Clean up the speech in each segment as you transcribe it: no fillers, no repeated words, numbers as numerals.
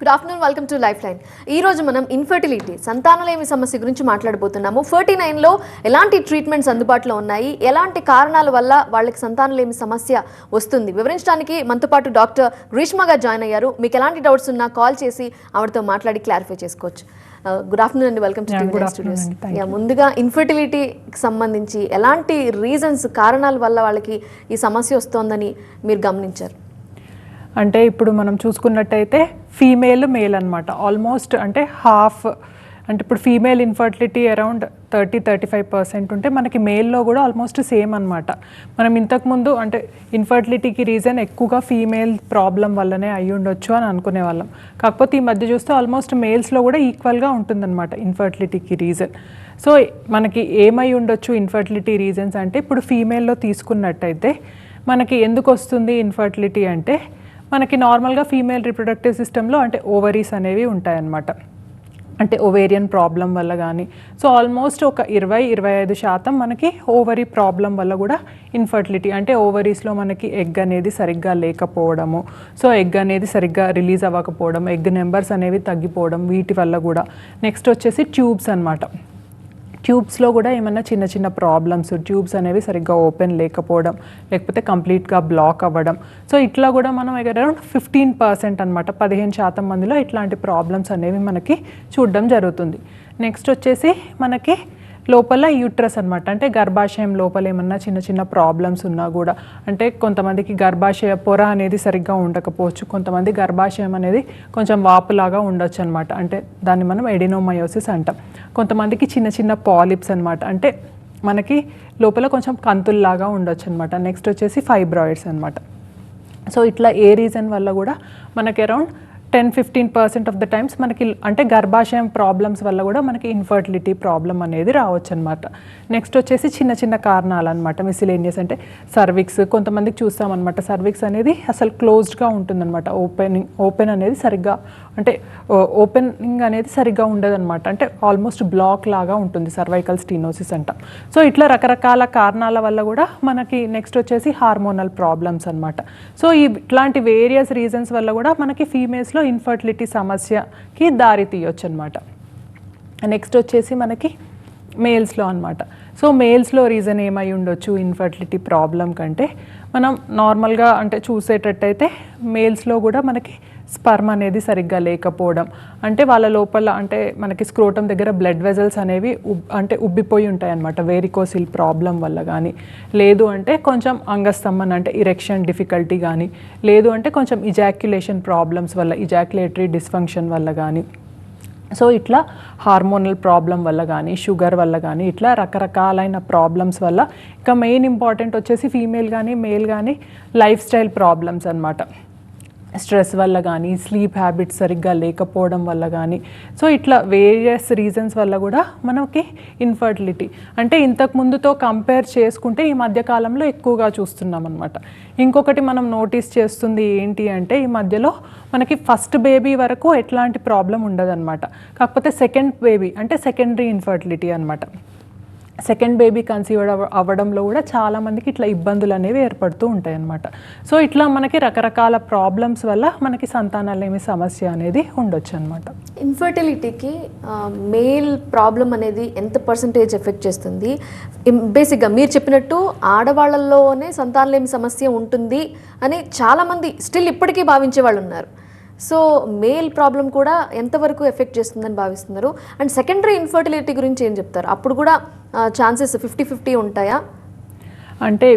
Good afternoon, welcome to life line. ఈ రోజు మనం ఇన్ఫర్టిలిటీ, సంతానలేమి సమస్య గురించి మాట్లాడబోతున్నాము. 49లో ఎలాంటి ట్రీట్మెంట్స్ అందుబాటులో ఉన్నాయి, ఎలాంటి కారణాల వల్ల వాళ్ళకి సంతానలేమి సమస్య వస్తుంది వివరించడానికి మనతో పాటు డాక్టర్ గ్రీష్మ గారు జాయిన్ అయ్యారు. మీకు ఎలాంటి డౌట్స్ ఉన్నా కాల్ చేసి ఆవిడతో మాట్లాడి క్లారిఫై చేసుకోవచ్చు. గుడ్ ఆఫ్టర్నూన్ అండి, వెల్కమ్ టు టీవీ స్టూడియోస్. ముందుగా ఇన్ఫర్టిలిటీకి సంబంధించి ఎలాంటి రీజన్స్, కారణాల వల్ల వాళ్ళకి ఈ సమస్య వస్తోందని మీరు గమనించారు? అంటే ఇప్పుడు మనం చూసుకున్నట్టయితే ఫీమేల్ మేల్ అనమాట, ఆల్మోస్ట్ అంటే హాఫ్. అంటే ఇప్పుడు ఫీమేల్ ఇన్ఫర్టిలిటీ అరౌండ్ 30-35% ఉంటే మనకి మేల్లో కూడా ఆల్మోస్ట్ సేమ్ అనమాట. మనం ఇంతకుముందు అంటే ఇన్ఫర్టిలిటీకి రీజన్ ఎక్కువగా ఫీమేల్ ప్రాబ్లం వల్లనే అయ్యి ఉండొచ్చు అని అనుకునే వాళ్ళం. కాకపోతే ఈ మధ్య చూస్తే ఆల్మోస్ట్ మేల్స్లో కూడా ఈక్వల్గా ఉంటుందన్నమాట ఇన్ఫర్టిలిటీకి రీజన్. సో మనకి ఏమై ఉండొచ్చు ఇన్ఫర్టిలిటీ రీజన్స్ అంటే, ఇప్పుడు ఫీమేల్లో తీసుకున్నట్టయితే మనకి ఎందుకు వస్తుంది ఇన్ఫర్టిలిటీ అంటే, మనకి నార్మల్గా ఫీమేల్ రిప్రొడక్టివ్ సిస్టంలో అంటే ఓవరీస్ అనేవి ఉంటాయన్నమాట. అంటే ఓవేరియన్ ప్రాబ్లం వల్ల కానీ, సో ఆల్మోస్ట్ ఒక 20-25% మనకి ఓవరీ ప్రాబ్లం వల్ల కూడా ఇన్ఫర్టిలిటీ, అంటే ఓవరీస్లో మనకి ఎగ్ అనేది సరిగ్గా లేకపోవడము, సో ఎగ్ అనేది సరిగ్గా రిలీజ్ అవ్వకపోవడం, ఎగ్ నెంబర్స్ అనేవి తగ్గిపోవడం, వీటి వల్ల కూడా. నెక్స్ట్ వచ్చేసి ట్యూబ్స్ అనమాట. ట్యూబ్స్లో కూడా ఏమన్నా చిన్న చిన్న ప్రాబ్లమ్స్, ట్యూబ్స్ అనేవి సరిగ్గా ఓపెన్ లేకపోవడం, లేకపోతే కంప్లీట్గా బ్లాక్ అవ్వడం. సో ఇట్లా కూడా మనం అరౌండ్ 15% అనమాట, 15% మందిలో ఇట్లాంటి ప్రాబ్లమ్స్ అనేవి మనకి చూడడం జరుగుతుంది. నెక్స్ట్ వచ్చేసి మనకి లోపల యూట్రస్ అనమాట, అంటే గర్భాశయం లోపల ఏమన్నా చిన్న చిన్న ప్రాబ్లమ్స్ ఉన్నా కూడా, అంటే కొంతమందికి గర్భాశయ పొర అనేది సరిగ్గా ఉండకపోవచ్చు, కొంతమంది గర్భాశయం అనేది కొంచెం వాపులాగా ఉండొచ్చు అనమాట, అంటే దాన్ని మనం ఎడినోమయోసిస్ అంటాం. కొంతమందికి చిన్న చిన్న పాలిప్స్ అనమాట, అంటే మనకి లోపల కొంచెం కంతుల్లాగా ఉండొచ్చు అనమాట. నెక్స్ట్ వచ్చేసి ఫైబ్రాయిడ్స్ అనమాట. సో ఇట్లా ఏ రీజన్ వల్ల కూడా మనకి అరౌండ్ 10-15% ఆఫ్ ద టైమ్స్ మనకి అంటే గర్భాశయం ప్రాబ్లమ్స్ వల్ల కూడా మనకి ఇన్ఫర్టిలిటీ ప్రాబ్లం అనేది రావచ్చు అనమాట. నెక్స్ట్ వచ్చేసి చిన్న చిన్న కారణాలు అనమాట, మిసిలేనియస్, అంటే సర్విక్స్. కొంతమందికి చూస్తామన్నమాట, సర్విక్స్ అనేది అసలు క్లోజ్డ్గా ఉంటుందన్నమాట, ఓపెన్ అనేది సరిగ్గా, అంటే ఓపెనింగ్ అనేది సరిగ్గా ఉండదన్నమాట, అంటే ఆల్మోస్ట్ బ్లాక్ లాగా ఉంటుంది, సర్వైకల్ స్టీనోసిస్ అంటాం. సో ఇట్లా రకరకాల కారణాల వల్ల కూడా మనకి. నెక్స్ట్ వచ్చేసి హార్మోనల్ ప్రాబ్లమ్స్ అనమాట. సో ఇట్లాంటి వేరియస్ రీజన్స్ వల్ల కూడా మనకి ఫీమేల్స్లో ఇన్ఫర్టిలిటీ సమస్యకి దారి తీయొచ్చు అనమాట. నెక్స్ట్ వచ్చేసి మనకి మేల్స్లో అనమాట. సో మేల్స్లో రీజన్ ఏమై ఉండొచ్చు ఇన్ఫర్టిలిటీ ప్రాబ్లం కంటే, మనం నార్మల్గా అంటే చూసేటట్టయితే మేల్స్లో కూడా మనకి స్పర్మ్ అనేది సరిగ్గా లేకపోవడం, అంటే వాళ్ళ లోపల అంటే మనకి స్క్రోటం దగ్గర బ్లడ్ వెజల్స్ అనేవి అంటే ఉబ్బిపోయి ఉంటాయి అన్నమాట, వేరికోసిల్ ప్రాబ్లం వల్ల కానీ, లేదు అంటే కొంచెం అంగస్తంభన అంటే ఇరెక్షన్ డిఫికల్టీ కానీ, లేదు అంటే కొంచెం ఇజాక్యులేషన్ ప్రాబ్లమ్స్ వల్ల, ఇజాక్యులేటరీ డిస్ఫంక్షన్ వల్ల కానీ, సో ఇట్లా హార్మోనల్ ప్రాబ్లం వల్ల కానీ, షుగర్ వల్ల కానీ, ఇట్లా రకరకాలైన ప్రాబ్లమ్స్ వల్ల. ఇంకా మెయిన్ ఇంపార్టెంట్ వచ్చేసి ఫీమేల్ కానీ మేల్ కానీ లైఫ్ స్టైల్ ప్రాబ్లమ్స్ అనమాట, స్ట్రెస్ వల్ల కానీ, స్లీప్ హ్యాబిట్స్ సరిగ్గా లేకపోవడం వల్ల కానీ, సో ఇట్లా వేరియస్ రీజన్స్ వల్ల కూడా మనకి ఇన్ఫర్టిలిటీ అంటే ఇంతకు ముందుతో కంపేర్ చేసుకుంటే ఈ మధ్యకాలంలో ఎక్కువగా చూస్తున్నాం అనమాట. ఇంకొకటి మనం నోటీస్ చేస్తుంది ఏంటి అంటే, ఈ మధ్యలో మనకి ఫస్ట్ బేబీ వరకు ఎట్లాంటి ప్రాబ్లం ఉండదన్నమాట, కాకపోతే సెకండ్ బేబీ అంటే సెకండరీ ఇన్ఫర్టిలిటీ అనమాట. సెకండ్ బేబీ కన్సీవ్ అవ్వడంలో కూడా చాలామందికి ఇట్లా ఇబ్బందులు అనేవి ఏర్పడుతూ ఉంటాయి అన్నమాట. సో ఇట్లా మనకి రకరకాల ప్రాబ్లమ్స్ వల్ల మనకి సంతానలేమి సమస్య అనేది ఉండొచ్చు అనమాట. ఇన్ఫర్టిలిటీకి మేల్ ప్రాబ్లం అనేది ఎంత పర్సంటేజ్ ఎఫెక్ట్ చేస్తుంది? బేసిక్గా మీరు చెప్పినట్టు ఆడవాళ్ళల్లోనే సంతానలేమి సమస్య ఉంటుంది అని చాలామంది స్టిల్ ఇప్పటికీ భావించే వాళ్ళు ఉన్నారు. సో మేల్ ప్రాబ్లం కూడా ఎంతవరకు ఎఫెక్ట్ చేస్తుందని భావిస్తున్నారు? అండ్ సెకండరీ ఇన్ఫర్టిలిటీ గురించి ఏం చెప్తారు? అప్పుడు కూడా ఛాన్సెస్ 50-50 ఉంటాయా? అంటే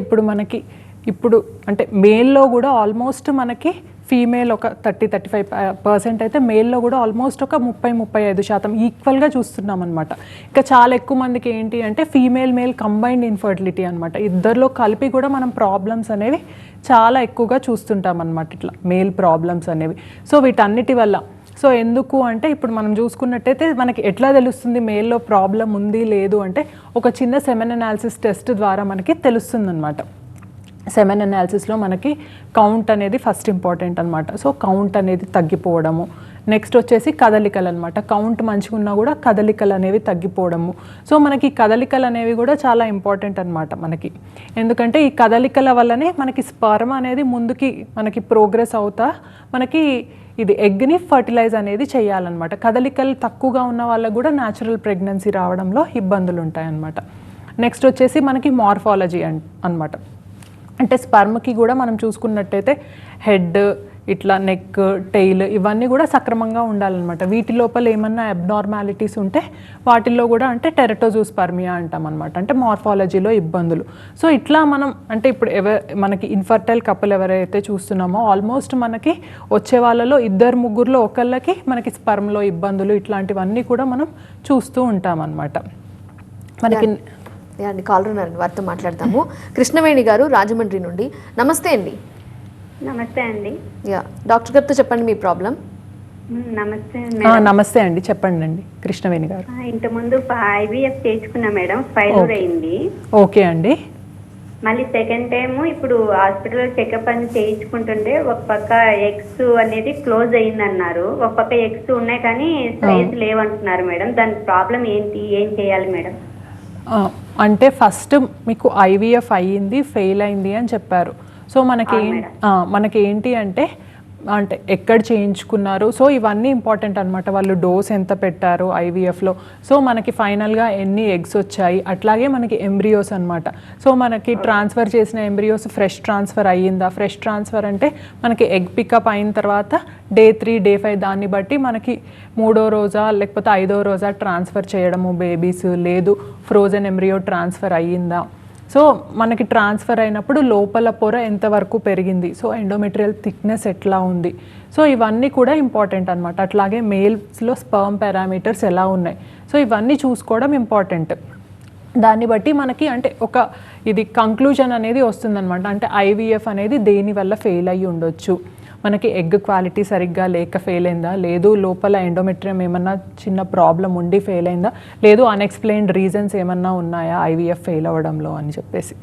ఇప్పుడు అంటే మేల్లో కూడా ఆల్మోస్ట్ మనకి ఫీమేల్ ఒక 30-35% అయితే, మేల్లో కూడా ఆల్మోస్ట్ ఒక 30-35% ఈక్వల్గా చూస్తున్నాం అనమాట. ఇంకా చాలా ఎక్కువ మందికి ఏంటి అంటే ఫీమేల్ మేల్ కంబైన్డ్ ఇన్ఫర్టిలిటీ అనమాట, ఇద్దరిలో కలిపి కూడా మనం ప్రాబ్లమ్స్ అనేవి చాలా ఎక్కువగా చూస్తుంటాం అనమాట, ఇట్లా మేల్ ప్రాబ్లమ్స్ అనేవి. సో వీటన్నిటి వల్ల, సో ఎందుకు అంటే ఇప్పుడు మనం చూసుకున్నట్టయితే మనకి ఎట్లా తెలుస్తుంది మేల్లో ప్రాబ్లం ఉంది లేదు అంటే, ఒక చిన్న సెమెన్ అనాలిసిస్ టెస్ట్ ద్వారా మనకి తెలుస్తుంది అనమాట. సెమెన్ అనాలిసిస్లో మనకి కౌంట్ అనేది ఫస్ట్ ఇంపార్టెంట్ అనమాట. సో కౌంట్ అనేది తగ్గిపోవడము, నెక్స్ట్ వచ్చేసి కదలికలు అనమాట. కౌంట్ మంచిగా ఉన్నా కూడా కదలికలు అనేవి తగ్గిపోవడము. సో మనకి కదలికలు అనేవి కూడా చాలా ఇంపార్టెంట్ అనమాట మనకి. ఎందుకంటే ఈ కదలికల వల్లనే మనకి స్పర్మ్ అనేది ముందుకి మనకి ప్రోగ్రెస్ అవుతా మనకి ఇది ఎగ్ని ఫర్టిలైజ్ అనేది చేయాలన్నమాట. కదలికలు తక్కువగా ఉన్న వాళ్ళకు కూడా న్యాచురల్ ప్రెగ్నెన్సీ రావడంలో ఇబ్బందులు ఉంటాయన్నమాట. నెక్స్ట్ వచ్చేసి మనకి మార్ఫాలజీ అన్నమాట. అంటే స్పర్మ్కి కూడా మనం చూసుకున్నట్టయితే హెడ్, ఇట్లా నెక్, టెయిల్ ఇవన్నీ కూడా సక్రమంగా ఉండాలన్నమాట. వీటి లోపల ఏమన్నా అబ్నార్మాలిటీస్ ఉంటే వాటిల్లో కూడా అంటే టెరటోజూస్పర్మియా అంటాం అనమాట. అంటే మార్ఫాలజీలో ఇబ్బందులు. సో ఇట్లా మనం అంటే ఇప్పుడు మనకి ఇన్ఫర్టైల్ కపుల్ ఎవరైతే చూస్తున్నామో ఆల్మోస్ట్ మనకి వచ్చే వాళ్ళలో 2-3లో ఒకళ్ళకి మనకి స్పర్మ్లో ఇబ్బందులు ఇట్లాంటివన్నీ కూడా మనం చూస్తూ ఉంటాం అన్నమాట. మనకి అండి కాలర్ ఉన్నారండి, వారితో మాట్లాడతాము. కృష్ణవేణి గారు రాజమండ్రి నుండి. నమస్తే అండి. నమస్తే అండి. డాక్టర్ గారితో చెప్పండి మీ ప్రాబ్లం. నమస్తే అండి, చెప్పండి అండి కృష్ణవేణి గారు. ఇంతకుముందు IVF చేసుకున్నా మేడం, ఫైలూర్ అయింది. ఓకే అండి. మళ్ళీ సెకండ్ టైం ఇప్పుడు హాస్పిటల్ చెకప్ అని చేయించుకుంటుంటే ఒక పక్క ఎగ్స్ అనేది క్లోజ్ అయిందన్నారు, ఒక పక్క ఎగ్స్ ఉన్నాయి కానీ సైజ్ లేవంటున్నారు మేడం. దాని ప్రాబ్లం ఏంటి, ఏం చేయాలి మేడం? అంటే ఫస్ట్ మీకు IVF అయ్యింది, ఫెయిల్ అయింది అని చెప్పారు. సో మనకి ఏంటి అంటే ఎక్కడ చేయించుకున్నారు, సో ఇవన్నీ ఇంపార్టెంట్ అనమాట. వాళ్ళు డోస్ ఎంత పెట్టారు IVFలో, సో మనకి ఫైనల్గా ఎన్ని ఎగ్స్ వచ్చాయి, అట్లాగే మనకి ఎంబ్రియోస్ అనమాట. సో మనకి ట్రాన్స్ఫర్ చేసిన ఎంబ్రియోస్ ఫ్రెష్ ట్రాన్స్ఫర్ అయ్యిందా, ఫ్రెష్ ట్రాన్స్ఫర్ అంటే మనకి ఎగ్ పికప్ అయిన తర్వాత Day 3, Day 5 దాన్ని బట్టి మనకి 3వ రోజా లేకపోతే 5వ రోజా ట్రాన్స్ఫర్ చేయడము బేబీస్, లేదు ఫ్రోజన్ ఎంబ్రియో ట్రాన్స్ఫర్ అయ్యిందా. సో మనకి ట్రాన్స్ఫర్ అయినప్పుడు లోపల పొర ఎంతవరకు పెరిగింది, సో ఎండోమెట్రియల్ థిక్నెస్ ఎట్లా ఉంది, సో ఇవన్నీ కూడా ఇంపార్టెంట్ అనమాట. అట్లాగే మేల్స్లో స్పర్మ్ పారామీటర్స్ ఎలా ఉన్నాయి, సో ఇవన్నీ చూసుకోవడం ఇంపార్టెంట్. దాన్ని బట్టి మనకి అంటే ఒక ఇది కంక్లూజన్ అనేది వస్తుందన్నమాట. అంటే IVF అనేది దేనివల్ల ఫెయిల్ అయ్యి ఉండొచ్చు, మనకి ఎగ్ క్వాలిటీ సరిగ్గా లేక ఫెయిల్ అయిందా, లేదు లోపల ఎండోమెట్రియం ఏమన్నా చిన్న ప్రాబ్లం ఉండి ఫెయిల్ అయిందా, లేదు అన్ఎక్స్ప్లెయిన్డ్ రీజన్స్ ఏమన్నా ఉన్నాయా IVF ఫెయిల్ అవ్వడంలో అని చెప్పేసి.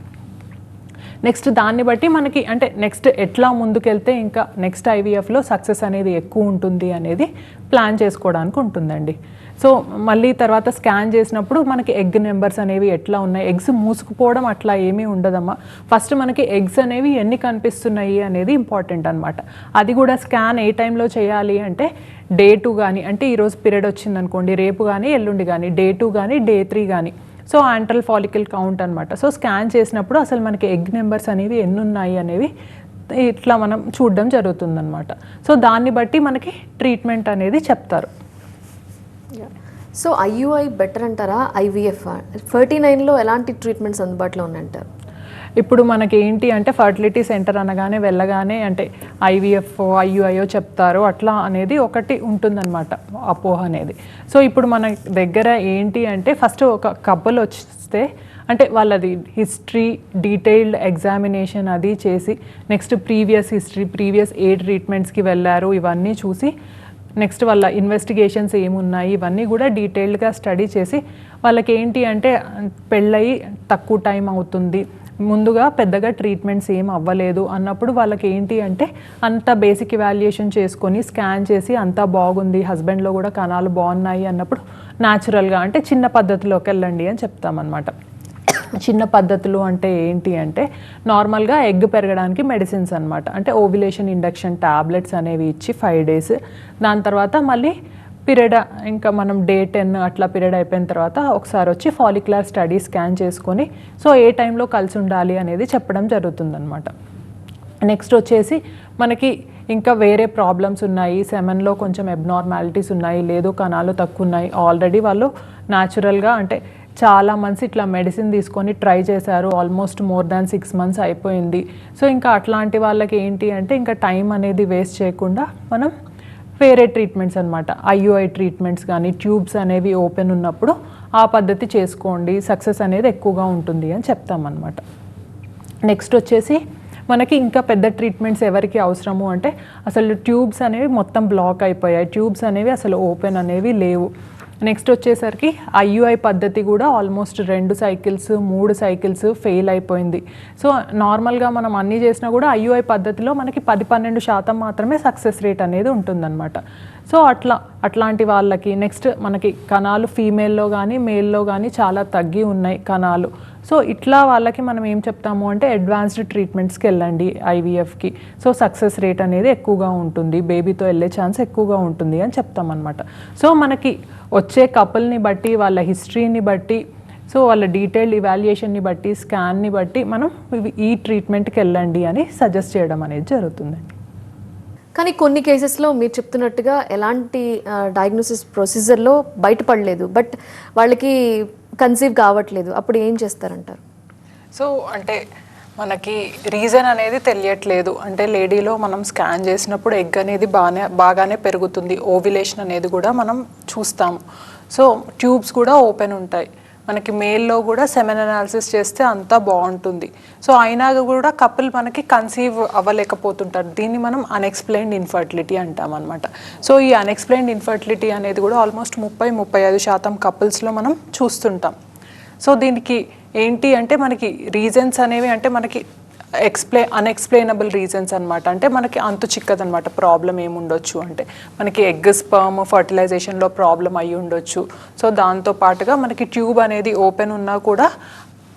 నెక్స్ట్ దాన్ని బట్టి మనకి అంటే నెక్స్ట్ ఎట్లా ముందుకెళ్తే ఇంకా నెక్స్ట్ IVFలో సక్సెస్ అనేది ఎక్కువ ఉంటుంది అనేది ప్లాన్ చేసుకోవడానికి ఉంటుందండి. సో మళ్ళీ తర్వాత స్కాన్ చేసినప్పుడు మనకి ఎగ్ నెంబర్స్ అనేవి ఎట్లా ఉన్నాయి, ఎగ్స్ మూసుకుపోవడం అట్లా ఏమీ ఉండదమ్మా. ఫస్ట్ మనకి ఎగ్స్ అనేవి ఎన్ని కనిపిస్తున్నాయి అనేది ఇంపార్టెంట్ అనమాట. అది కూడా స్కాన్ ఏ టైంలో చేయాలి అంటే Day 2 కానీ, అంటే ఈరోజు పీరియడ్ వచ్చిందనుకోండి, రేపు కానీ ఎల్లుండి కానీ, Day 2 కానీ Day 3 కానీ. సో యాంట్రల్ ఫాలికల్ కౌంట్ అనమాట. సో స్కాన్ చేసినప్పుడు అసలు మనకి ఎగ్ నెంబర్స్ అనేవి ఎన్ని ఉన్నాయి అనేవి ఇట్లా మనం చూడడం జరుగుతుందన్నమాట. సో దాన్ని బట్టి మనకి ట్రీట్మెంట్ అనేది చెప్తారు. సో IUI బెటర్ అంటారా, IVF? 39లో ఎలాంటి ట్రీట్మెంట్స్ అందుబాటులో ఉన్నాయంటారు? ఇప్పుడు మనకి ఏంటి అంటే ఫర్టిలిటీ సెంటర్ అనగానే వెళ్ళగానే అంటే IVF IUIయో చెప్తారు అట్లా అనేది ఒకటి ఉంటుందన్నమాట, అపోహ అనేది. సో ఇప్పుడు మన దగ్గర ఏంటి అంటే ఫస్ట్ ఒక కపుల్ వస్తే అంటే వాళ్ళది హిస్టరీ, డీటెయిల్డ్ ఎగ్జామినేషన్ అది చేసి, నెక్స్ట్ ప్రీవియస్ హిస్టరీ, ప్రీవియస్ ఏ ట్రీట్మెంట్స్కి వెళ్ళారు ఇవన్నీ చూసి, నెక్స్ట్ వాళ్ళ ఇన్వెస్టిగేషన్స్ ఏమున్నాయి ఇవన్నీ కూడా డీటెయిల్డ్గా స్టడీ చేసి, వాళ్ళకి ఏంటి అంటే పెళ్ళయి తక్కువ టైం అవుతుంది, ముందుగా పెద్దగా ట్రీట్మెంట్స్ ఏం అవ్వలేదు అన్నప్పుడు వాళ్ళకి ఏంటి అంటే అంత బేసిక్ ఇవాల్యుయేషన్ చేసుకొని స్కాన్ చేసి అంతా బాగుంది, హస్బెండ్లో కూడా కణాలు బాగున్నాయి అన్నప్పుడు న్యాచురల్గా అంటే చిన్న పద్ధతిలోకి వెళ్ళండి అని చెప్తామన్నమాట. చిన్న పద్ధతులు అంటే ఏంటి అంటే నార్మల్గా ఎగ్ పెరగడానికి మెడిసిన్స్ అనమాట. అంటే ఓవ్యులేషన్ ఇండక్షన్ టాబ్లెట్స్ అనేవి ఇచ్చి 5 days, దాని తర్వాత మళ్ళీ పీరియడ్ ఇంకా మనం Day 10 అట్లా పీరియడ్ అయిపోయిన తర్వాత ఒకసారి వచ్చి ఫాలిక్యులర్ స్టడీ స్కాన్ చేసుకొని సో ఏ టైంలో కలిసి ఉండాలి అనేది చెప్పడం జరుగుతుందన్నమాట. నెక్స్ట్ వచ్చేసి మనకి ఇంకా వేరే ప్రాబ్లమ్స్ ఉన్నాయి, సెమెన్లో కొంచెం అబ్నార్మాలిటీస్ ఉన్నాయి, లేదు కణాలు తక్కువ ఉన్నాయి, ఆల్రెడీ వాళ్ళు న్యాచురల్గా అంటే చాలా మంత్స్ ఇట్లా మెడిసిన్ తీసుకొని ట్రై చేశారు, ఆల్మోస్ట్ మోర్ దాన్ 6 months అయిపోయింది. సో ఇంకా అట్లాంటి వాళ్ళకి ఏంటి అంటే ఇంకా టైం అనేది వేస్ట్ చేయకుండా మనం వేరే ట్రీట్మెంట్స్ అనమాట, IUI ట్రీట్మెంట్స్ కానీ ట్యూబ్స్ అనేవి ఓపెన్ ఉన్నప్పుడు ఆ పద్ధతి చేసుకోండి, సక్సెస్ అనేది ఎక్కువగా ఉంటుంది అని చెప్తామన్నమాట. నెక్స్ట్ వచ్చేసి మనకి ఇంకా పెద్ద ట్రీట్మెంట్స్ ఎవరికి అవసరము అంటే అసలు ట్యూబ్స్ అనేవి మొత్తం బ్లాక్ అయిపోయాయి, ట్యూబ్స్ అనేవి అసలు ఓపెన్ అనేవి లేవు, నెక్స్ట్ వచ్చేసరికి ఐయుఐ పద్ధతి కూడా ఆల్మోస్ట్ 2 సైకిల్స్ 3 సైకిల్స్ ఫెయిల్ అయిపోయింది. సో నార్మల్గా మనం అన్నీ చేసినా కూడా ఐయుఐ పద్ధతిలో మనకి 10-12% మాత్రమే సక్సెస్ రేట్ అనేది ఉంటుందన్నమాట. సో అట్లాంటి వాళ్ళకి నెక్స్ట్ మనకి కణాలు ఫీమేల్లో కానీ మేల్లో కానీ చాలా తగ్గి ఉన్నాయి కణాలు. సో ఇట్లా వాళ్ళకి మనం ఏం చెప్తాము అంటే అడ్వాన్స్డ్ ట్రీట్మెంట్స్కి వెళ్ళండి ఐవీఎఫ్కి. సో సక్సెస్ రేట్ అనేది ఎక్కువగా ఉంటుంది, బేబీతో వెళ్ళే ఛాన్స్ ఎక్కువగా ఉంటుంది అని చెప్తామన్నమాట. సో మనకి వచ్చే కపుల్ని బట్టి వాళ్ళ హిస్టరీని బట్టి సో వాళ్ళ డీటెయిల్డ్ ఇవాల్యుయేషన్ని బట్టి స్కాన్ని బట్టి మనం ఈ ట్రీట్మెంట్కి వెళ్ళండి అని సజెస్ట్ చేయడం అనేది జరుగుతుందండి. కానీ కొన్ని కేసెస్లో మీరు చెప్తున్నట్టుగా ఎలాంటి డయాగ్నోసిస్ ప్రొసీజర్లో బయటపడలేదు, బట్ వాళ్ళకి కన్సీవ్ కావట్లేదు, అప్పుడు ఏం చేస్తారంటారు? సో అంటే మనకి రీజన్ అనేది తెలియట్లేదు. అంటే లేడీలో మనం స్కాన్ చేసినప్పుడు ఎగ్ అనేది బాగానే పెరుగుతుంది, ఓవ్యులేషన్ అనేది కూడా మనం చూస్తాము. సో ట్యూబ్స్ కూడా ఓపెన్ ఉంటాయి. మనకి మేల్లో కూడా సెమెన్ అనాలిసిస్ చేస్తే అంతా బాగుంటుంది. సో అయినా కూడా కపుల్ మనకి కన్సీవ్ అవ్వలేకపోతుంటారు. దీన్ని మనం అన్ఎక్స్ప్లెయిన్డ్ ఇన్ఫర్టిలిటీ అంటాం అనమాట. సో ఈ అన్ఎక్స్ప్లెయిన్డ్ ఇన్ఫర్టిలిటీ అనేది కూడా ఆల్మోస్ట్ 30-35% కపుల్స్లో మనం చూస్తుంటాం. సో దీనికి ఏంటి అంటే మనకి రీజన్స్ అనేవి అంటే మనకి అన్ఎక్స్ప్లెయినబుల్ రీజన్స్ అనమాట. అంటే మనకి అంతు చిక్కదనమాట. ప్రాబ్లం ఏముండొచ్చు అంటే మనకి ఎగ్ స్పర్మ్ ఫర్టిలైజేషన్లో ప్రాబ్లం అయ్యి ఉండొచ్చు. సో దాంతో పాటుగా మనకి ట్యూబ్ అనేది ఓపెన్ ఉన్నా కూడా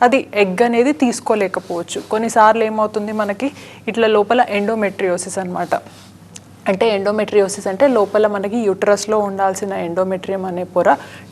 అది ఎగ్ అనేది తీసుకోలేకపోవచ్చు. కొన్నిసార్లు ఏమవుతుంది మనకి ఇట్లా లోపల ఎండోమెట్రియోసిస్ అనమాట. అంటే ఎండోమెట్రియోసిస్ అంటే లోపల మనకి యూట్రస్లో ఉండాల్సిన ఎండోమెట్రియం అనే పొర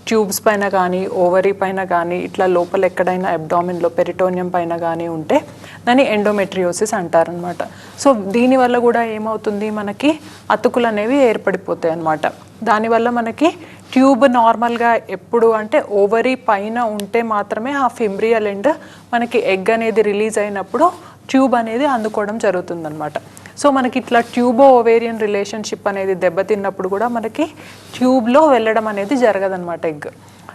ట్యూబ్స్ పైన కానీ ఓవరీ పైన కానీ ఇట్లా లోపల ఎక్కడైనా అబ్డామిన్లో పెరిటోనియం పైన కానీ ఉంటే దాన్ని ఎండోమెట్రియోసిస్ అంటారనమాట. సో దీనివల్ల కూడా ఏమవుతుంది మనకి అతుకులు అనేవి ఏర్పడిపోతాయి అన్నమాట. దానివల్ల మనకి ట్యూబ్ నార్మల్గా ఎప్పుడు అంటే ఓవరీ పైన ఉంటే మాత్రమే ఆ ఫింబ్రియల్ ఎండ్ మనకి ఎగ్ అనేది రిలీజ్ అయినప్పుడు ట్యూబ్ అనేది అందుకోవడం జరుగుతుందన్నమాట. సో మనకి ఇట్లా ట్యూబో ఓవేరియన్ రిలేషన్షిప్ అనేది దెబ్బతిన్నప్పుడు కూడా మనకి ట్యూబ్లో వెళ్ళడం అనేది జరగదన్నమాట ఎగ్.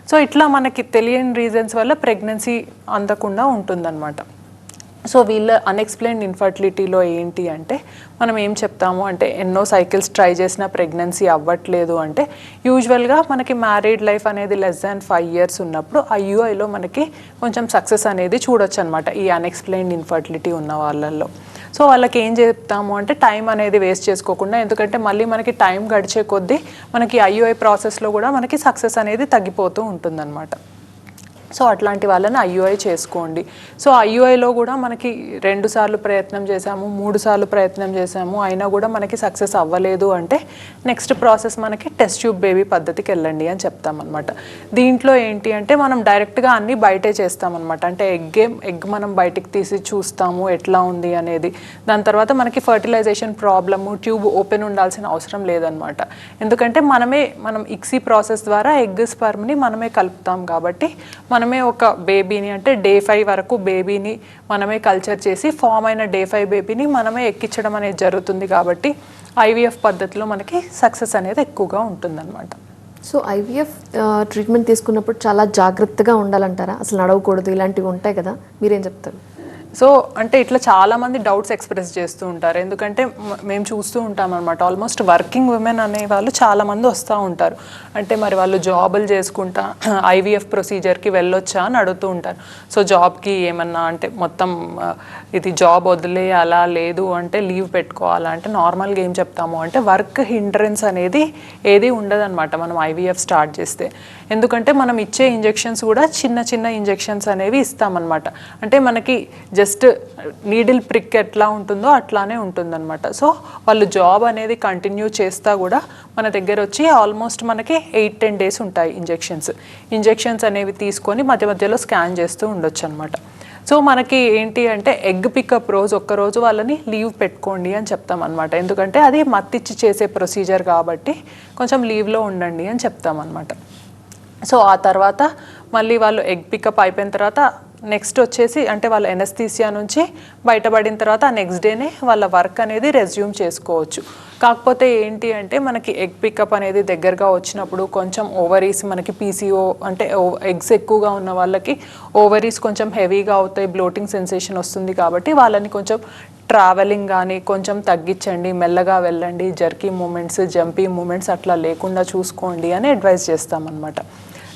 సో ఇట్లా మనకి తెలియని రీజన్స్ వల్ల ప్రెగ్నెన్సీ అందకుండా ఉంటుందన్నమాట. సో వీళ్ళ అన్ఎక్స్ప్లెయిన్డ్ ఇన్ఫర్టిలిటీలో ఏంటి అంటే మనం ఏం చెప్తాము అంటే ఎన్నో సైకిల్స్ ట్రై చేసినా ప్రెగ్నెన్సీ అవ్వట్లేదు అంటే యూజువల్గా మనకి మ్యారీడ్ లైఫ్ అనేది లెస్ దాన్ 5 years ఉన్నప్పుడు ఐయుఐలో మనకి కొంచెం సక్సెస్ అనేది చూడొచ్చు అనమాట ఈ అన్ఎక్స్ప్లెయిన్డ్ ఇన్ఫర్టిలిటీ ఉన్న వాళ్ళల్లో. సో వాళ్ళకి ఏం చెప్తాము అంటే టైం అనేది వేస్ట్ చేసుకోకుండా, ఎందుకంటే మళ్ళీ మనకి టైం గడిచే కొద్దీ మనకి ఐయుఐ ప్రాసెస్లో కూడా మనకి సక్సెస్ అనేది తగ్గిపోతూ ఉంటుందన్నమాట. సో అట్లాంటి వాళ్ళని ఐయుఐ చేసుకోండి. సో ఐయుఐలో కూడా మనకి 2 సార్లు ప్రయత్నం చేశాము 3 సార్లు ప్రయత్నం చేశాము అయినా కూడా మనకి సక్సెస్ అవ్వలేదు అంటే నెక్స్ట్ ప్రాసెస్ మనకి టెస్ట్ ట్యూబ్ బేబీ పద్ధతికి వెళ్ళండి అని చెప్తామన్నమాట. దీంట్లో ఏంటి అంటే మనం డైరెక్ట్గా అన్నీ బయటే చేస్తామన్నమాట. అంటే ఎగ్ మనం బయటికి తీసి చూస్తాము ఎట్లా ఉంది అనేది. దాని తర్వాత మనకి ఫర్టిలైజేషన్ ప్రాబ్లము ట్యూబ్ ఓపెన్ ఉండాల్సిన అవసరం లేదనమాట. ఎందుకంటే మనం ఇక్సీ ప్రాసెస్ ద్వారా ఎగ్ స్పర్మ్ని మనమే కలుపుతాం కాబట్టి మనమే ఒక బేబీని అంటే డే 5 వరకు బేబీని మనమే కల్చర్ చేసి ఫామ్ అయిన డే 5 బేబీని మనమే ఎక్కించడం అనేది జరుగుతుంది కాబట్టి ఐవీఎఫ్ పద్ధతిలో మనకి సక్సెస్ అనేది ఎక్కువగా ఉంటుందన్నమాట. సో ఐవీఎఫ్ ట్రీట్మెంట్ తీసుకున్నప్పుడు చాలా జాగ్రత్తగా ఉండాలంటారా? అసలు నడవకూడదు ఇలాంటివి ఉంటాయి కదా, మీరేం చెప్తారు? సో అంటే ఇట్లా చాలామంది డౌట్స్ ఎక్స్ప్రెస్ చేస్తూ ఉంటారు. ఎందుకంటే మేము చూస్తూ ఉంటాం అనమాట. ఆల్మోస్ట్ వర్కింగ్ ఉమెన్ అనే వాళ్ళు చాలామంది వస్తూ ఉంటారు. అంటే మరి వాళ్ళు జాబులు చేసుకుంటా ఐవీఎఫ్ ప్రొసీజర్కి వెళ్ళొచ్చా అని అడుగుతూ ఉంటారు. సో జాబ్కి ఏమన్నా అంటే మొత్తం ఇది జాబ్ వదిలేయాలా లేదు అంటే లీవ్ పెట్టుకోవాలా అంటే నార్మల్గా ఏం చెప్తాము అంటే వర్క్ హిండ్రెన్స్ అనేది ఏది ఉండదన్నమాట మనం ఐవీఎఫ్ స్టార్ట్ చేస్తే. ఎందుకంటే మనం ఇచ్చే ఇంజెక్షన్స్ కూడా చిన్న ఇంజెక్షన్స్ అనేవి ఇస్తామన్నమాట. అంటే మనకి జస్ట్ నీడిల్ ప్రిక్ ఎట్లా ఉంటుందో అట్లానే ఉంటుందన్నమాట. సో వాళ్ళు జాబ్ అనేది కంటిన్యూ చేస్తా కూడా మన దగ్గర వచ్చి ఆల్మోస్ట్ మనకి 8-10 days ఉంటాయి ఇంజెక్షన్స్ అనేవి తీసుకొని మధ్యలో స్కాన్ చేస్తూ ఉండొచ్చు అనమాట. సో మనకి ఏంటి అంటే ఎగ్ పికప్ ఒక్కరోజు వాళ్ళని లీవ్ పెట్టుకోండి అని చెప్తాం అనమాట. ఎందుకంటే అది మత్తిచ్చి చేసే ప్రొసీజర్ కాబట్టి కొంచెం లీవ్లో ఉండండి అని చెప్తాం అనమాట. సో ఆ తర్వాత మళ్ళీ వాళ్ళు ఎగ్ పికప్ అయిపోయిన తర్వాత నెక్స్ట్ వచ్చేసి అంటే వాళ్ళ ఎనస్థీసియా నుంచి బయటపడిన తర్వాత ఆ నెక్స్ట్ డేనే వాళ్ళ వర్క్ అనేది రెజ్యూమ్ చేసుకోవచ్చు. కాకపోతే ఏంటి అంటే మనకి ఎగ్ పికప్ అనేది దగ్గరగా వచ్చినప్పుడు కొంచెం ఓవరీస్ మనకి పీసీఓ అంటే ఎగ్స్ ఎక్కువగా ఉన్న వాళ్ళకి ఓవరీస్ కొంచెం హెవీగా అవుతాయి, బ్లోటింగ్ సెన్సేషన్ వస్తుంది కాబట్టి వాళ్ళని కొంచెం ట్రావెలింగ్ కానీ కొంచెం తగ్గించండి, మెల్లగా వెళ్ళండి, జర్కీ మూమెంట్స్, జంపీ మూమెంట్స్ అట్లా లేకుండా చూసుకోండి అని అడ్వైస్ చేస్తామన్నమాట.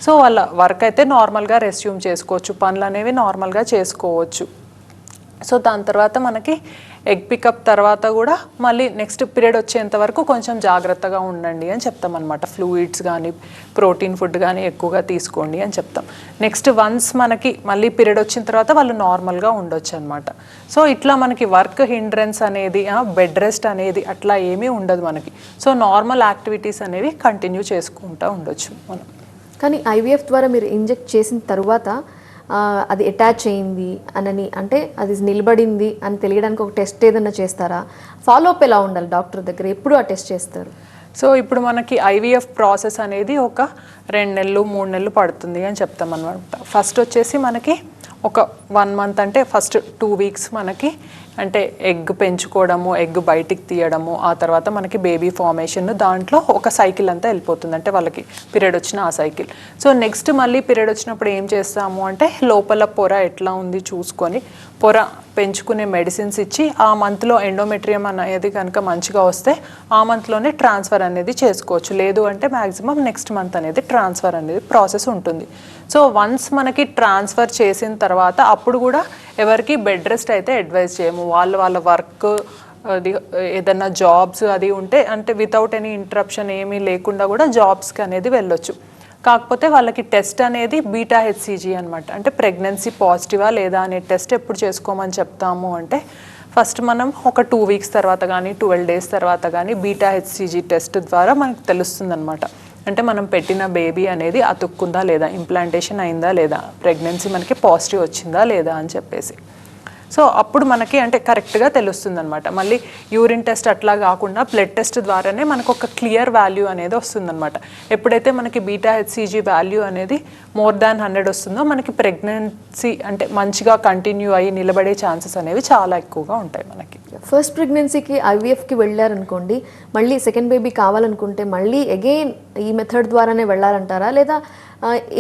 సో వాళ్ళ వర్క్ అయితే నార్మల్గా రెస్యూమ్ చేసుకోవచ్చు, పనులు అనేవి నార్మల్గా చేసుకోవచ్చు. సో దాని తర్వాత మనకి ఎగ్ పికప్ తర్వాత కూడా మళ్ళీ నెక్స్ట్ పీరియడ్ వచ్చేంత వరకు కొంచెం జాగ్రత్తగా ఉండండి అని చెప్తామన్నమాట. ఫ్లూయిడ్స్ కానీ ప్రోటీన్ ఫుడ్ కానీ ఎక్కువగా తీసుకోండి అని చెప్తాం. నెక్స్ట్ వన్స్ మనకి మళ్ళీ పీరియడ్ వచ్చిన తర్వాత వాళ్ళు నార్మల్గా ఉండొచ్చు అనమాట. సో ఇట్లా మనకి వర్క్ హిండ్రెన్స్ అనేది, బెడ్ రెస్ట్ అనేది అట్లా ఏమీ ఉండదు మనకి. సో నార్మల్ యాక్టివిటీస్ అనేవి కంటిన్యూ చేసుకుంటూ ఉండొచ్చు మనం. కానీ ఐవీఎఫ్ ద్వారా మీరు ఇంజెక్ట్ చేసిన తర్వాత అది అటాచ్ అయింది అని, అంటే అది నిలబడింది అని తెలియడానికి ఒక టెస్ట్ ఏదైనా చేస్తారా? ఫాలోఅప్ ఎలా ఉండాలి డాక్టర్ దగ్గర, ఎప్పుడు ఆ టెస్ట్ చేస్తారు? సో ఇప్పుడు మనకి ఐవీఎఫ్ ప్రాసెస్ అనేది ఒక 2 నెలలు 3 నెలలు పడుతుంది అని చెప్తాం అనమాట. ఫస్ట్ వచ్చేసి మనకి ఒక 1 మంత్ అంటే ఫస్ట్ 2 వీక్స్ మనకి అంటే ఎగ్ పెంచుకోవడము, ఎగ్ బయటికి తీయడము, ఆ తర్వాత మనకి బేబీ ఫార్మేషన్, దాంట్లో ఒక సైకిల్ అంతా వెళ్ళిపోతుంది. అంటే వాళ్ళకి పీరియడ్ వచ్చిన ఆ సైకిల్. సో నెక్స్ట్ మళ్ళీ పీరియడ్ వచ్చినప్పుడు ఏం చేస్తాము అంటే లోపల పొర ఎట్లా ఉంది చూసుకొని పొర పెంచుకునే మెడిసిన్స్ ఇచ్చి ఆ మంత్లో ఎండోమెట్రియం అనేది కనుక మంచిగా వస్తే ఆ మంత్లోనే ట్రాన్స్ఫర్ అనేది చేసుకోవచ్చు. లేదు అంటే మ్యాక్సిమం నెక్స్ట్ మంత్ అనేది ట్రాన్స్ఫర్ అనేది ప్రాసెస్ ఉంటుంది. సో వన్స్ మనకి ట్రాన్స్ఫర్ చేసిన తర్వాత అప్పుడు కూడా ఎవరికి బెడ్ రెస్ట్ అయితే అడ్వైజ్ చేయము. వాళ్ళ వర్క్ అది ఏదన్నా జాబ్స్ అది ఉంటే అంటే వితౌట్ ఎనీ ఇంటరప్షన్ ఏమీ లేకుండా కూడా జాబ్స్కి అనేది వెళ్ళొచ్చు. కాకపోతే వాళ్ళకి టెస్ట్ అనేది బీటా హెచ్సిజీ అనమాట. అంటే ప్రెగ్నెన్సీ పాజిటివా లేదా అనే టెస్ట్ ఎప్పుడు చేసుకోమని చెప్తాము అంటే ఫస్ట్ మనం ఒక 2 వీక్స్ తర్వాత కానీ 12 డేస్ తర్వాత కానీ బీటా హెచ్సిజీ టెస్ట్ ద్వారా మనకు తెలుస్తుంది అనమాట. అంటే మనం పెట్టిన బేబీ అనేది అతుక్కుందా లేదా, ఇంప్లాంటేషన్ అయిందా లేదా, ప్రెగ్నెన్సీ మనకి పాజిటివ్ వచ్చిందా లేదా అని చెప్పేసి. సో అప్పుడు మనకి అంటే కరెక్ట్గా తెలుస్తుంది అనమాట. మళ్ళీ యూరిన్ టెస్ట్ అట్లా కాకుండా బ్లడ్ టెస్ట్ ద్వారానే మనకు ఒక క్లియర్ వాల్యూ అనేది వస్తుందన్నమాట. ఎప్పుడైతే మనకి బీటా హెచ్సిజీ వాల్యూ అనేది more than 100 వస్తుందో మనకి ప్రెగ్నెన్సీ అంటే మంచిగా కంటిన్యూ అయ్యి నిలబడే ఛాన్సెస్ అనేవి చాలా ఎక్కువగా ఉంటాయి మనకి. ఫస్ట్ ప్రెగ్నెన్సీకి ఐవీఎఫ్కి వెళ్ళారనుకోండి, మళ్ళీ సెకండ్ బేబీ కావాలనుకుంటే మళ్ళీ అగైన్ ఈ మెథడ్ ద్వారానే వెళ్ళాలంటారా, లేదా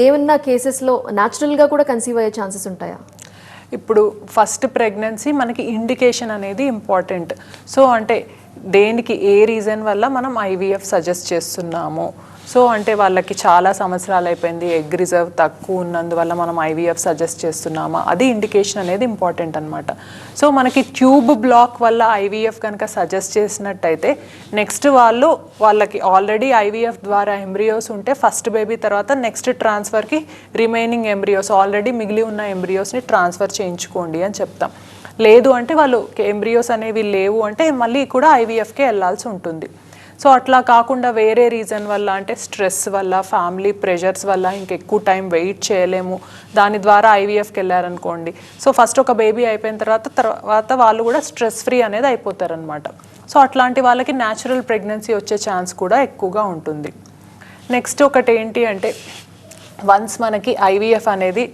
ఏమన్నా కేసెస్లో న్యాచురల్గా కూడా కన్సీవ్ అయ్యే ఛాన్సెస్ ఉంటాయా? ఇప్పుడు ఫస్ట్ ప్రెగ్నెన్సీ మనకి ఇండికేషన్ అనేది ఇంపార్టెంట్. సో అంటే దేనికి ఏ రీజన్ వల్ల మనం ఐవీఎఫ్ సజెస్ట్ చేస్తున్నాము. సో అంటే వాళ్ళకి చాలా సంవత్సరాలు అయిపోయింది, ఎగ్ రిజర్వ్ తక్కువ ఉన్నందువల్ల మనం ఐవీఎఫ్ సజెస్ట్ చేస్తున్నామా, అది ఇండికేషన్ అనేది ఇంపార్టెంట్ అనమాట. సో మనకి ట్యూబ్ బ్లాక్ వల్ల ఐవీఎఫ్ కనుక సజెస్ట్ చేసినట్టయితే నెక్స్ట్ వాళ్ళకి ఆల్రెడీ ఐవీఎఫ్ ద్వారా ఎంబ్రియోస్ ఉంటే ఫస్ట్ బేబీ తర్వాత నెక్స్ట్ ట్రాన్స్ఫర్కి రిమైనింగ్ ఎంబ్రియోస్ ఆల్రెడీ మిగిలి ఉన్న ఎంబ్రియోస్ని ట్రాన్స్ఫర్ చేయించుకోండి అని చెప్తాం. లేదు అంటే వాళ్ళు ఎంబ్రియోస్ అనేవి లేవు అంటే మళ్ళీ కూడా ఐవీఎఫ్కే వెళ్ళాల్సి ఉంటుంది. సో అట్లా కాకుండా వేరే రీజన్ వల్ల అంటే స్ట్రెస్ వల్ల, ఫ్యామిలీ ప్రెషర్స్ వల్ల ఇంకెక్కువ టైం వెయిట్ చేయలేము, దాని ద్వారా ఐవీఎఫ్కి వెళ్ళారనుకోండి. సో ఫస్ట్ ఒక బేబీ అయిపోయిన తర్వాత వాళ్ళు కూడా స్ట్రెస్ ఫ్రీ అనేది అయిపోతారనమాట. సో అట్లాంటి వాళ్ళకి న్యాచురల్ ప్రెగ్నెన్సీ వచ్చే ఛాన్స్ కూడా ఎక్కువగా ఉంటుంది. నెక్స్ట్ ఒకటి ఏంటి అంటే వన్స్ మనకి ఐవీఎఫ్ అనేది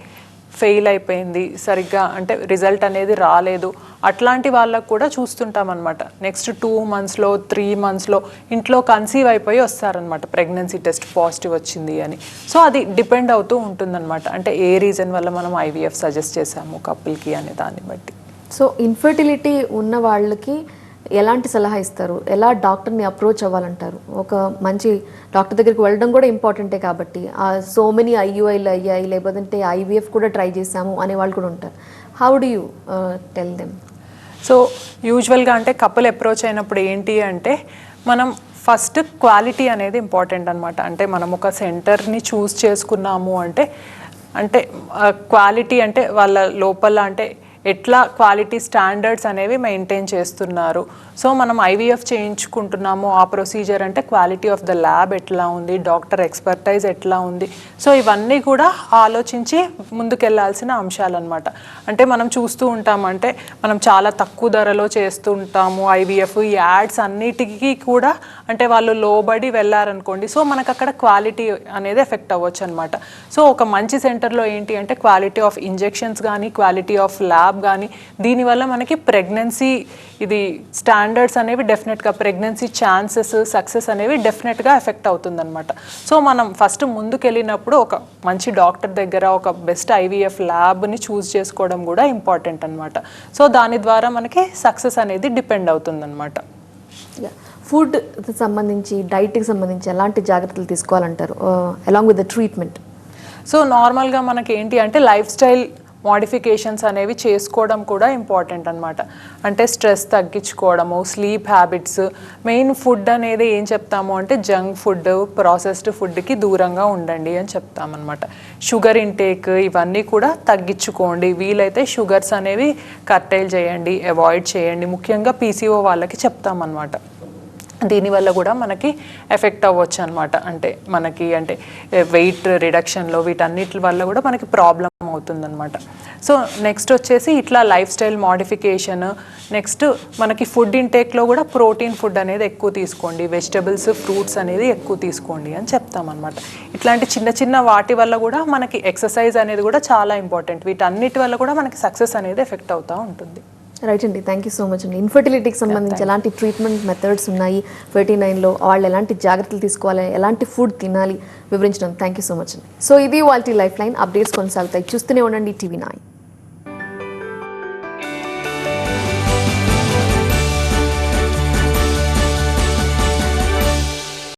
ఫెయిల్ అయిపోయింది, సరిగ్గా అంటే రిజల్ట్ అనేది రాలేదు, అట్లాంటి వాళ్ళకు కూడా చూస్తుంటాం అనమాట. నెక్స్ట్ 2 మంత్స్లో 3 మంత్స్లో ఇంట్లో కన్సీవ్ అయిపోయి వస్తారనమాట, ప్రెగ్నెన్సీ టెస్ట్ పాజిటివ్ వచ్చింది అని. సో అది డిపెండ్ అవుతూ ఉంటుందన్నమాట, అంటే ఏ రీజన్ వల్ల మనం ఐవీఎఫ్ సజెస్ట్ చేసాము కపుల్కి అనే దాన్ని బట్టి. సో ఇన్ఫర్టిలిటీ ఉన్న వాళ్ళకి ఎలాంటి సలహా ఇస్తారు, ఎలా డాక్టర్ని అప్రోచ్ అవ్వాలంటారు? ఒక మంచి డాక్టర్ దగ్గరికి వెళ్ళడం కూడా ఇంపార్టెంటే కాబట్టి, సో మెనీ ఐయుఐలు అయ్యాయి లేకపోతే ఐవీఎఫ్ కూడా ట్రై చేసాము అనే వాళ్ళు కూడా ఉంటారు. How do you tell them? So యూజువల్గా అంటే కపుల్ అప్రోచ్ అయినప్పుడు ఏంటి అంటే మనం ఫస్ట్ క్వాలిటీ అనేది ఇంపార్టెంట్ అనమాట. అంటే మనం ఒక సెంటర్ని చూస్ చేసుకున్నాము అంటే క్వాలిటీ అంటే వాళ్ళ లోపల అంటే ఎట్లా క్వాలిటీ స్టాండర్డ్స్ అనేవి మెయింటైన్ చేస్తున్నారు. సో మనం ఐవీఎఫ్ చేయించుకుంటున్నాము, ఆ ప్రొసీజర్ అంటే క్వాలిటీ ఆఫ్ ద ల్యాబ్ ఎట్లా ఉంది, డాక్టర్ ఎక్స్పర్టైజ్ ఎట్లా ఉంది. సో ఇవన్నీ కూడా ఆలోచించి ముందుకెళ్లాల్సిన అంశాలన్నమాట. అంటే మనం చూస్తూ ఉంటామంటే మనం చాలా తక్కువ ధరలో చేస్తూ ఉంటాము ఐవీఎఫ్, ఈ యాడ్స్ అన్నిటికీ కూడా అంటే వాళ్ళు లోబడి వెళ్ళారనుకోండి, సో మనకు అక్కడ క్వాలిటీ అనేది ఎఫెక్ట్ అవ్వచ్చు అనమాట. సో ఒక మంచి సెంటర్లో ఏంటి అంటే క్వాలిటీ ఆఫ్ ఇంజెక్షన్స్ కానీ, క్వాలిటీ ఆఫ్ ల్యాబ్ ల్యాబ్ కానీ దీనివల్ల మనకి ప్రెగ్నెన్సీ ఇది స్టాండర్డ్స్ అనేవి డెఫినెట్గా ప్రెగ్నెన్సీ ఛాన్సెస్ సక్సెస్ అనేవి డెఫినెట్గా ఎఫెక్ట్ అవుతుందన్నమాట. సో మనం ఫస్ట్ ముందుకెళ్ళినప్పుడు ఒక మంచి డాక్టర్ దగ్గర ఒక బెస్ట్ ఐవీఎఫ్ ల్యాబ్ని చూస్ చేసుకోవడం కూడా ఇంపార్టెంట్ అనమాట. సో దాని ద్వారా మనకి సక్సెస్ అనేది డిపెండ్ అవుతుందన్నమాట. ఫుడ్ సంబంధించి డైట్కి సంబంధించి ఎలాంటి జాగ్రత్తలు తీసుకోవాలంటారు along with the treatment? So నార్మల్గా మనకి ఏంటి అంటే లైఫ్ స్టైల్ మోడిఫికేషన్స్ అనేవి చేసుకోవడం కూడా ఇంపార్టెంట్ అనమాట. అంటే స్ట్రెస్ తగ్గించుకోవడము, స్లీప్ హ్యాబిట్స్, మెయిన్ ఫుడ్ అనేది ఏం చెప్తాము అంటే జంక్ ఫుడ్, ప్రాసెస్డ్ ఫుడ్కి దూరంగా ఉండండి అని చెప్తామన్నమాట. షుగర్ ఇంటేక్ ఇవన్నీ కూడా తగ్గించుకోండి, వీలైతే షుగర్స్ అనేవి కర్టైల్ చేయండి, అవాయిడ్ చేయండి. ముఖ్యంగా పీసీఓ వాళ్ళకి చెప్తామన్నమాట. దీనివల్ల కూడా మనకి ఎఫెక్ట్ అవ్వచ్చు అనమాట. అంటే మనకి అంటే వెయిట్ రిడక్షన్లో వీటన్నిటి వల్ల కూడా మనకి ప్రాబ్లం అవుతుందన్నమాట. సో నెక్స్ట్ వచ్చేసి ఇట్లా లైఫ్ స్టైల్ మోడిఫికేషన్. నెక్స్ట్ మనకి ఫుడ్ ఇంటేక్లో కూడా ప్రోటీన్ ఫుడ్ అనేది ఎక్కువ తీసుకోండి, వెజిటబుల్స్ ఫ్రూట్స్ అనేది ఎక్కువ తీసుకోండి అని చెప్తామన్నమాట. ఇట్లాంటి చిన్న చిన్న వాటి వల్ల కూడా మనకి ఎక్సర్సైజ్ అనేది కూడా చాలా ఇంపార్టెంట్. వీటన్నిటి వల్ల కూడా మనకి సక్సెస్ అనేది ఎఫెక్ట్ అవుతూ ఉంటుంది. రైట్ అండి, థ్యాంక్ యూ సో మచ్ అండి. ఇన్ఫర్టిలిటీకి సంబంధించి ఎలాంటి ట్రీట్మెంట్ మెథడ్స్ ఉన్నాయి 39లో, వాళ్ళు ఎలాంటి జాగ్రత్తలు తీసుకోవాలి, ఎలాంటి ఫుడ్ తినాలి వివరించడం థ్యాంక్ యూ సో మచ్ అండి. సో ఇది వాళ్ళ లైఫ్ లైన్ అప్డేట్స్ కొనసాగుతాయి. చూస్తూనే ఉండండి TV9.